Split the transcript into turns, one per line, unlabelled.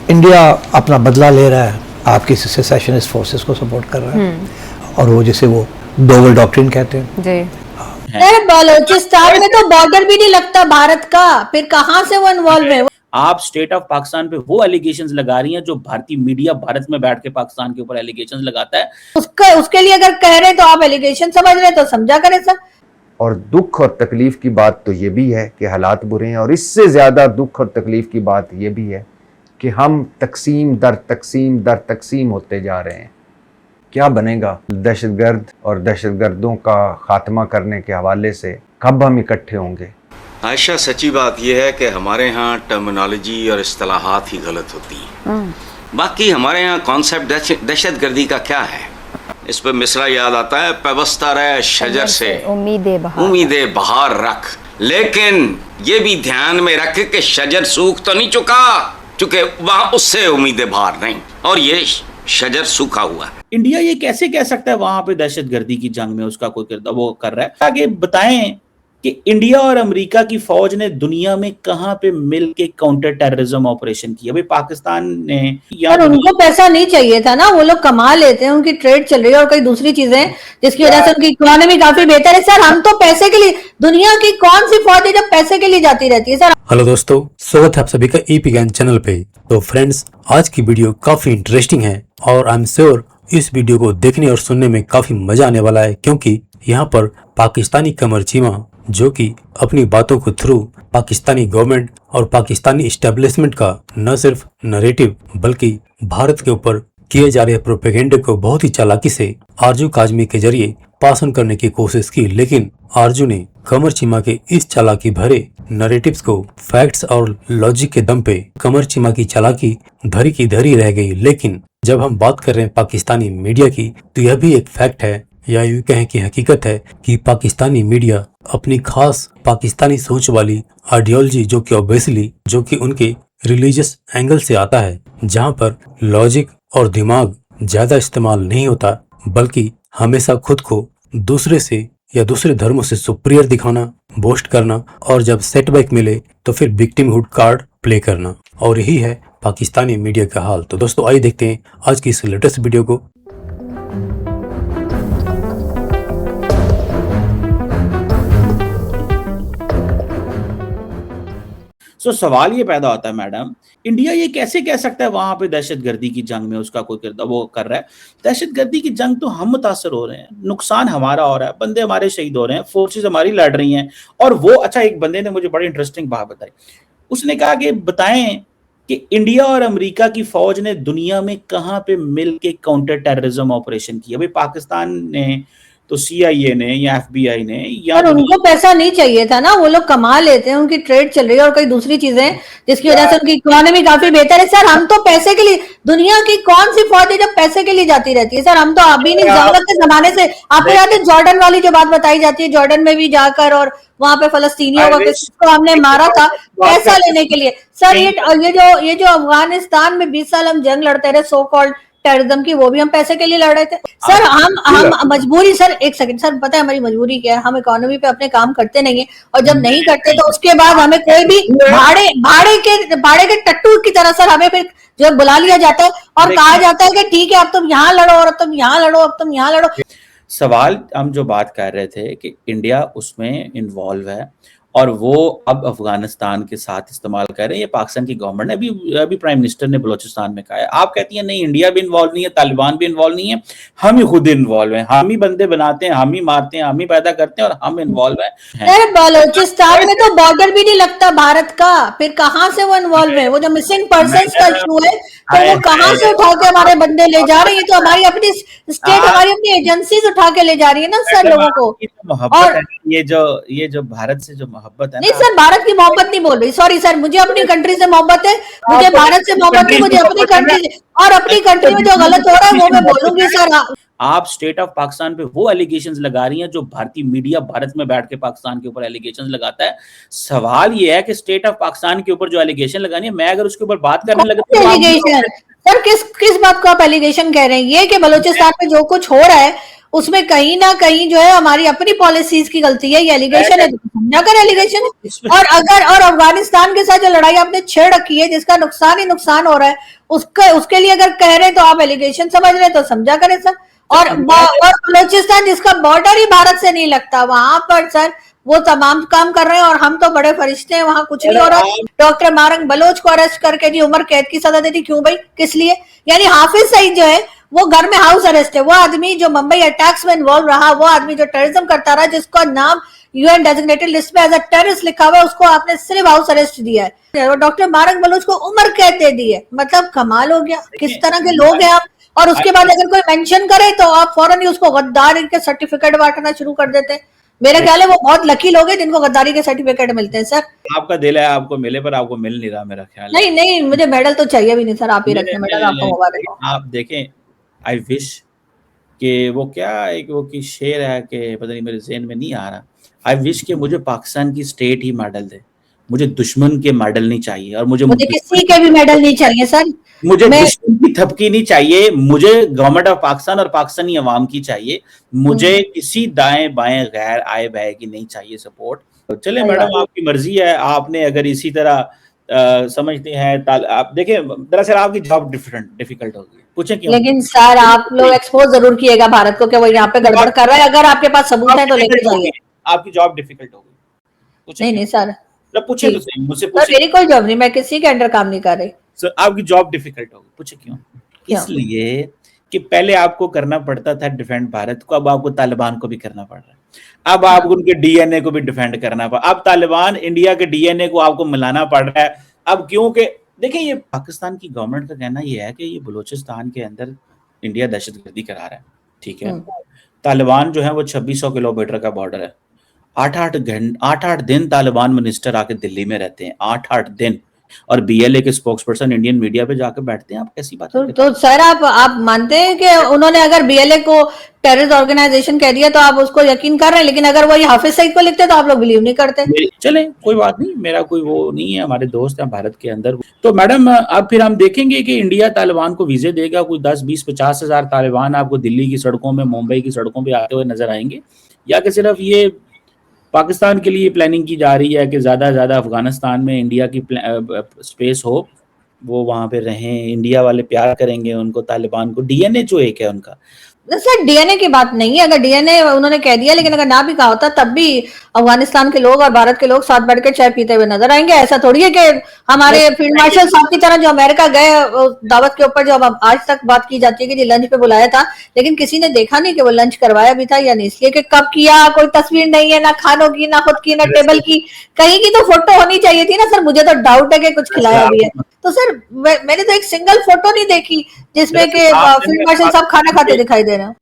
India अपना बदला ले रहा है, आपकी सेसेशनिस्ट फोर्सेस को सपोर्ट कर रहा है और वो जैसे वो डोवल डॉक्ट्रिन कहते हैं
जी।
अरे बलूचिस्तान में तो बॉर्डर भी नहीं लगता भारत का, फिर कहां से वो इन्वॉल्व है?
आप स्टेट ऑफ पाकिस्तान पे वो एलिगेशंस लगा रही हैं जो भारतीय मीडिया भारत में बैठ के पाकिस्तान के ऊपर एलिगेशंस लगाता है।
उसके लिए अगर कह रहे तो आप एलिगेशन समझ रहे तो समझा करें सर।
और दुख और तकलीफ की बात तो ये भी है कि हालात बुरे हैं, और इससे ज्यादा दुख और तकलीफ की बात ये भी है कि हम तकसीम दर तकसीम होते जा रहे हैं। क्या बनेगा? दहशतगर्द और दहशतगर्दों का खात्मा करने के हवाले से कब हम इकट्ठे होंगे?
आयशा, सच्ची बात यह है कि हमारे यहाँ टर्मिनोलॉजी और इस्तिलाहात ही गलत होती हैं। बाकी हमारे यहाँ कॉन्सेप्ट दहशतगर्दी का क्या है? इस पर मिसरा याद आता है, पेवस्तर है शजर से उम्मीदे बहार रख। लेकिन ये भी ध्यान में रख के शजर सूख तो नहीं चुका, चूंकि वहाँ उससे उम्मीदे बहार नहीं, और ये शजर सूखा हुआ है।
इंडिया ये कैसे कह सकता है वहां पे दहशतगर्दी की जंग में उसका कोई किरदार वो कर रहा है? आगे बताएं कि इंडिया और अमेरिका की फौज ने दुनिया में कहां पे मिल के काउंटर टेररिज्म ऑपरेशन किया? भाई पाकिस्तान ने
यार उनको पैसा नहीं चाहिए था ना, वो लोग कमा लेते हैं, उनकी ट्रेड चल रही है और कई दूसरी चीजें जिसकी वजह से उनकी इकोनॉमी काफी बेहतर है। सर हम तो पैसे के लिए, दुनिया की कौन सी फौज है जब पैसे के लिए जाती रहती है? सर
हेलो दोस्तों, स्वागत है आप सभी का ईपी ज्ञान चैनल पे। तो फ्रेंड्स, आज की वीडियो काफी इंटरेस्टिंग है और आई एम श्योर इस वीडियो को देखने और सुनने में काफी मजा आने वाला है, क्योंकि यहाँ पर पाकिस्तानी कमर चीमा जो कि अपनी बातों को थ्रू पाकिस्तानी गवर्नमेंट और पाकिस्तानी इस्टेब्लिशमेंट का न सिर्फ नरेटिव बल्कि भारत के ऊपर किए जा रहे प्रोपेगेंडे को बहुत ही चालाकी से आरजू काजमी के जरिए पास ऑन करने की कोशिश की। लेकिन आरजू ने कमर चीमा के इस चालाकी भरे नरेटिव्स को फैक्ट्स और लॉजिक के दम पे कमर चीमा की चालाकी धरी की धरी रह गई। लेकिन जब हम बात कर रहे हैं पाकिस्तानी मीडिया की, तो यह भी एक फैक्ट है या यूं कहें कि हकीकत है कि पाकिस्तानी मीडिया अपनी खास पाकिस्तानी सोच वाली आइडियोलॉजी जो कि उनके रिलीजियस एंगल से आता है, जहां पर लॉजिक और दिमाग ज्यादा इस्तेमाल नहीं होता, बल्कि हमेशा खुद को दूसरे से या दूसरे धर्मों से सुपीरियर दिखाना, बोस्ट करना, और जब सेटबैक मिले तो फिर विक्टिमहुड कार्ड प्ले करना। और यही है पाकिस्तानी मीडिया का हाल। तो दोस्तों, आइए देखते हैं आज की इस लेटेस्ट वीडियो को।
सवाल ये पैदा होता है मैडम, इंडिया ये कैसे कह सकता है वहां पे दहशतगर्दी की जंग में उसका कोई किरदार वो कर रहा है? दहशतगर्दी की जंग तो हम मुतासर हो रहे हैं, नुकसान हमारा हो रहा है, बंदे हमारे शहीद हो रहे हैं, फोर्सेस हमारी लड़ रही हैं। और वो अच्छा, एक बंदे ने मुझे बड़ी इंटरेस्टिंग बात बताई। उसने कहा कि बताएं कि इंडिया और अमेरिका की फौज ने दुनिया में कहां पे मिल के काउंटर टेररिज्म ऑपरेशन किया? भाई पाकिस्तान ने तो CIA ने या FBI ने या
उनको पैसा नहीं चाहिए था ना, वो लोग कमा लेते हैं, उनकी ट्रेड चल रही है और कई दूसरी चीजें जिसकी वजह से उनकी इकोनॉमी काफी बेहतर है। सर हम तो पैसे के लिए, दुनिया की कौन सी फौज है जब पैसे के लिए जाती रहती है? सर हम तो अभी नहीं, जमानत के जमाने से आपको याद है जॉर्डन वाली जो बात बताई जाती है, जॉर्डन में भी जाकर और वहां पे फलस्तीनियों को हमने मारा था पैसा लेने के लिए। सर ये जो अफगानिस्तान में 20 साल हम जंग लड़ते रहे सो कॉल्ड टेररिज्म की, वो भी हम पैसे के लिए लड़ रहे थे। सर हम मजबूरी, सर एक सेकंड सर, पता है हमारी मजबूरी क्या है? हम इकोनॉमी पे अपने काम करते नहीं है, और जब नहीं करते तो उसके बाद हमें कोई भी भाड़े के टट्टू की तरह सर हमें फिर जो बुला लिया जाता है और कहा जाता है कि ठीक है अब तुम यहाँ लड़ो, और अब तुम यहाँ लड़ो, अब तुम यहाँ लड़ो।
सवाल हम जो बात कर रहे थे कि इंडिया उसमें इन्वॉल्व है और वो अब अफगानिस्तान के साथ इस्तेमाल कर रहे हैं। ये पाकिस्तान की गवर्नमेंट ने अभी प्राइम मिनिस्टर ने बलोचिस्तान में कहा है। आप कहती हैं नहीं, इंडिया भी इन्वॉल्व नहीं है, तालिबान भी इन्वॉल्व नहीं है, हम ही खुद इन्वॉल्व हैं, हम ही बंदे बनाते हैं, हम ही मारते हैं, हम ही पैदा करते हैं और हम इन्वॉल्व हैं।
बलोचिस्तान में तो बॉर्डर भी नहीं लगता भारत का, फिर कहां से वो इन्वॉल्व है? वो जो मिसिंग पर्सन का इशू है, तो वो कहां से उठा के हमारे बंदे ले जा रहे हैं? तो हमारी अपनी स्टेट, हमारी अपनी एजेंसीज उठा के ले जा रही है ना सर लोगों को। और
ये जो भारत से जो मोहब्बत है
नहीं सर, भारत की मोहब्बत नहीं बोल रही, सॉरी सर, मुझे अपनी कंट्री से मोहब्बत है, मुझे भारत से मोहब्बत नहीं, मुझे अपनी कंट्री से, और अपनी कंट्री में जो गलत हो रहा है वो मैं बोलूंगी सर।
आप स्टेट ऑफ पाकिस्तान पे वो एलिगेशंस लगा रही हैं जो भारतीय मीडिया भारत में बैठ के पाकिस्तान के ऊपर एलिगेशंस लगाता है। सवाल ये है कि स्टेट ऑफ पाकिस्तान के ऊपर जो एलिगेशन लगानी है, मैं अगर उसके ऊपर बात करने लगा
तो सर किस बात को आप एलिगेशन कह रहे हैं? ये कि बलूचिस्तान में जो कुछ हो रहा है उसमें कहीं ना कहीं जो है हमारी अपनी पॉलिसीज की गलती है, ये एलिगेशन है तो समझा कर एलिगेशन है। और अफगानिस्तान के साथ जो लड़ाई आपने छेड़ रखी है जिसका नुकसान ही नुकसान हो रहा है, उसके लिए अगर कह रहे तो आप एलिगेशन समझ रहे तो समझा करें सर। और बलूचिस्तान जिसका बॉर्डर ही भारत से नहीं लगता, वहां पर सर वो तमाम काम कर रहे हैं और हम तो बड़े फरिश्ते हैं, वहां कुछ नहीं हो रहा। डॉक्टर मारंग बलोच को अरेस्ट करके जी उम्र कैद की सजा दे दी, क्यों भाई, किस लिए? यानी हाफिज सईद जो है वो घर में हाउस अरेस्ट है, वो आदमी जो मुंबई अटैक्स में इन्वॉल्व रहा, वो आदमी जो टेररिज्म करता रहा, जिसका नाम यूएन डेजिग्नेटेड लिस्ट में एज अ टेररिस्ट लिखा हुआ है, उसको आपने सिर्फ हाउस अरेस्ट दिया है। और डॉक्टर मारंग बलोच को उम्र कैद दे दी है, मतलब कमाल हो गया, किस तरह के लोग हैं आप। और उसके बाद अगर कोई मेंशन करे तो आप फौरन ही उसको गद्दार के सर्टिफिकेट बांटना शुरू कर देते हैं। मेरा ख्याल है वो बहुत लकी लोग हैं जिनको गद्दारी के सर्टिफिकेट मिलते हैं सर।
आपका दिल है आपको मिले, पर आपको मिल नहीं रहा मेरा ख्याल है।
नहीं मुझे मेडल तो चाहिए भी नहीं सर, आप ही रखें मेडल, आपको मुबारक हो।
आप देखें, आई विश कि वो क्या एक वो की शेर है कि पता नहीं मेरे ज़हन में नहीं आ रहा, आई विश कि मुझे पाकिस्तान की स्टेट ही मेडल दे, मुझे दुश्मन के मेडल नहीं चाहिए। और मुझे
किसी के भी मेडल नहीं चाहिए सर,
मुझे दुश्मन की थपकी नहीं चाहिए, मुझे गवर्नमेंट ऑफ पाकिस्तान और पाकिस्तानी अवाम की चाहिए, मुझे किसी दाएं बाएं गैर आए बाए की नहीं चाहिए सपोर्ट। तो चले मैडम, आपकी मर्जी है, आपने अगर इसी तरह समझते हैं आप देखें, दरअसल आपकी जॉब डिफिकल्ट होगी, पूछें क्यों?
लेकिन सर आप लोग एक्सपोज जरूर किएगा भारत को कि वो यहाँ पे गड़बड़ कर रहा है, अगर आपके पास सबूत है तो लेके जाइए।
आपकी जॉब डिफिकल्ट होगी।
नहीं सर,
पूछे तो सही, मुझसे
पूछे। मेरी कोई जॉब नहीं, मैं किसी के अंडर काम नहीं कर रही।
सर आपकी जॉब डिफिकल्ट होगी, पूछे क्यों? इसलिए कि पहले आपको करना पड़ता था डिफेंड भारत को, अब आपको तालिबान को भी करना पड़ रहा है, अब आप उनके डीएनए को भी डिफेंड करना पड़, अब तालिबान इंडिया के डीएनए को आपको मिलाना पड़ रहा है। अब क्योंकि देखिए, ये पाकिस्तान की गवर्नमेंट का कहना ये है कि ये बलूचिस्तान के अंदर इंडिया दहशतगर्दी करा रहा है, ठीक है। तालिबान जो है वो 2600 किलोमीटर का बॉर्डर है, 8-8 दिन तालिबान मिनिस्टर आके दिल्ली में रहते हैं, 8-8 दिन, और बीएलए के स्पोक्सपर्सन इंडियन मीडिया पे जाकर बैठते हैं। आप कैसी बात
तो सर आप मानते हैं कि उन्होंने अगर बीएलए को टेररिस्ट ऑर्गेनाइजेशन कह दिया तो आप उसको यकीन कर रहे हैं, लेकिन अगर वो हाफिज सईद को लिखते तो आप लोग बिलीव नहीं करते?
चले कोई बात नहीं, मेरा कोई वो नहीं है, हमारे दोस्त हैं भारत के अंदर। तो मैडम अब फिर हम देखेंगे कि इंडिया तालिबान को वीजे देगा, कोई 10-20-50 हजार तालिबान आपको दिल्ली की सड़कों में, मुंबई की सड़कों पे आते हुए नजर आएंगे, या कि सिर्फ ये पाकिस्तान के लिए प्लानिंग की जा रही है कि ज़्यादा अफगानिस्तान में इंडिया की स्पेस हो, वो वहाँ पे रहें, इंडिया वाले प्यार करेंगे उनको, तालिबान को डीएनए जो एक है उनका।
सर डीएनए की बात नहीं है, अगर डीएनए उन्होंने कह दिया, लेकिन अगर ना भी कहा होता तब भी अफगानिस्तान के लोग और भारत के लोग साथ बैठ के चाय पीते हुए नजर आएंगे। ऐसा थोड़ी है कि हमारे फील्ड मार्शल साहब की तरह जो अमेरिका गए दावत के ऊपर, जो अब आज तक बात की जाती है कि लंच पे बुलाया था, लेकिन किसी ने देखा नहीं कि वो लंच करवाया भी था या नहीं, इसलिए कि कब किया कोई तस्वीर नहीं है, ना खानों की, ना खुद की, ना टेबल की, कहीं की तो फोटो होनी चाहिए थी ना सर। मुझे तो डाउट है कि कुछ खिलाया भी है, तो सर मैंने तो एक सिंगल फोटो नहीं देखी जिसमें कि फील्ड मार्शल साहब खाना खाते दिखाई दे रहे हैं।